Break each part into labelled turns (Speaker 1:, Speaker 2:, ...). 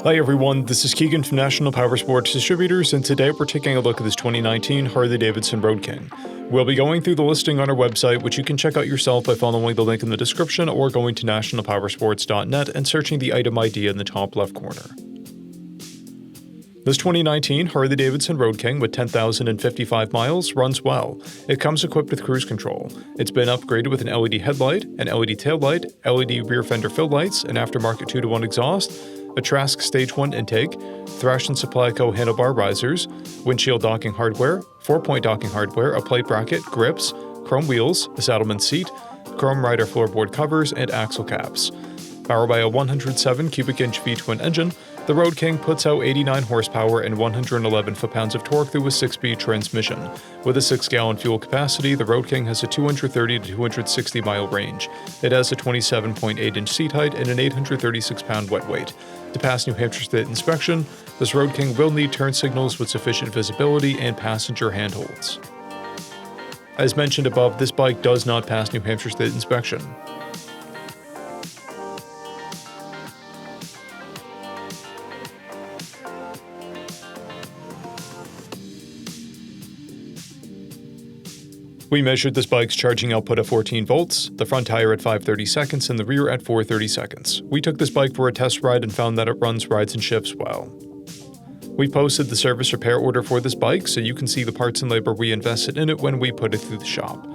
Speaker 1: Hi everyone, this is Keegan from National Powersports Distributors, and today we're taking a look at this 2019 Harley Davidson Road King. We'll be going through the listing on our website, which you can check out yourself by following the link in the description or going to nationalpowersports.net and searching the item ID in the top left corner. This 2019 Harley Davidson Road King with 10,055 miles runs well. It comes equipped with cruise control. It's been upgraded with an LED headlight, an LED taillight, LED rear fender fill lights, an aftermarket 2-to-1 exhaust, a Trask Stage 1 intake, Thrash & Supply Co. handlebar risers, windshield docking hardware, 4-point docking hardware, a plate bracket, grips, chrome wheels, a saddleman seat, chrome rider floorboard covers, and axle caps. Powered by a 107 cubic inch V-twin engine, the Road King puts out 89 horsepower and 111 foot-pounds of torque through a 6-speed transmission. With a 6-gallon fuel capacity, the Road King has a 230 to 260 mile range. It has a 27.8 inch seat height and an 836 pound wet weight. To pass New Hampshire State inspection, this Road King will need turn signals with sufficient visibility and passenger handholds. As mentioned above, this bike does not pass New Hampshire State inspection. We measured this bike's charging output at 14 volts, the front tire at 5/30 seconds, and the rear at 4/30 seconds. We took this bike for a test ride and found that it runs, rides, and shifts well. We posted the service repair order for this bike so you can see the parts and labor we invested in it when we put it through the shop.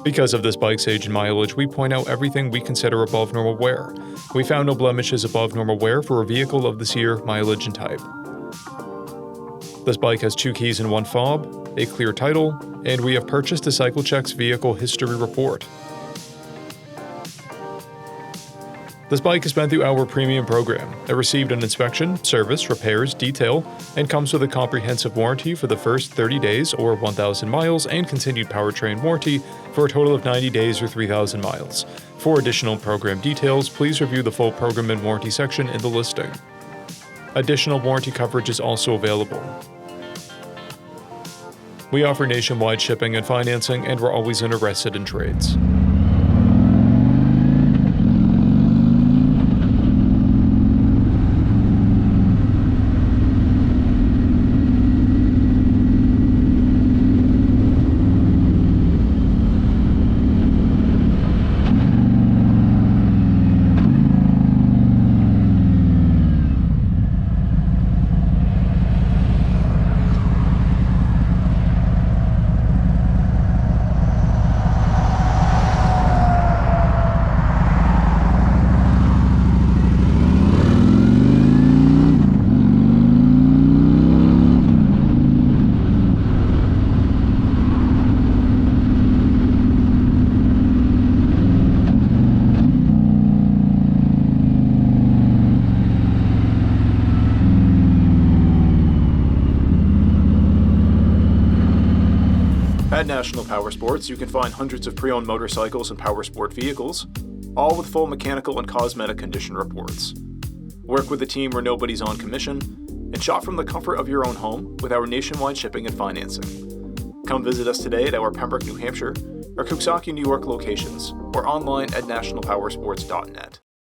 Speaker 1: Because of this bike's age and mileage, we point out everything we consider above normal wear. We found no blemishes above normal wear for a vehicle of this year, mileage, and type. This bike has 2 keys and 1 fob, a clear title, and we have purchased a CycleCheck's vehicle history report. This bike has been through our premium program. It received an inspection, service, repairs, detail, and comes with a comprehensive warranty for the first 30 days or 1,000 miles and continued powertrain warranty for a total of 90 days or 3,000 miles. For additional program details, please review the full program and warranty section in the listing. Additional warranty coverage is also available. We offer nationwide shipping and financing, and we're always interested in trades.
Speaker 2: At National Powersports, you can find hundreds of pre-owned motorcycles and powersport vehicles, all with full mechanical and cosmetic condition reports. Work with a team where nobody's on commission, and shop from the comfort of your own home with our nationwide shipping and financing. Come visit us today at our Pembroke, New Hampshire, or Coxsackie, New York locations, or online at nationalpowersports.net.